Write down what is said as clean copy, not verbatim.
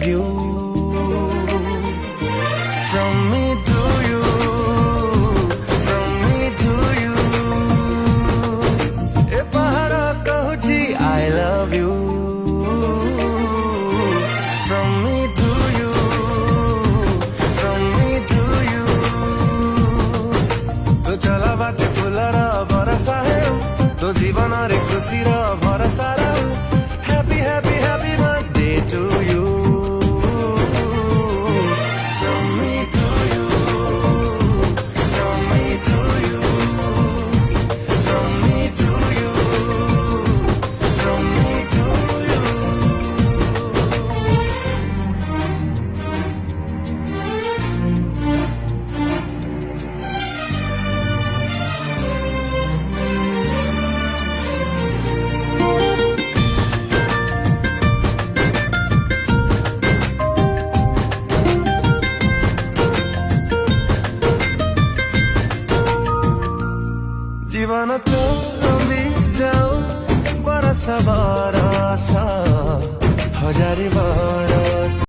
you. From me to you, from me to you. ए पहाड़ा कहूची I love you. From me to you, from me to you. तो चला बाटे फुलरा बरसा है, तो जीवन रे खुशी रा भरसा रा. Happy happy happy birthday to you. From me to you, from me to you, from me to you, from me to you. जीवन तो बीत जाओ बरसा बरसा हजारी बरस.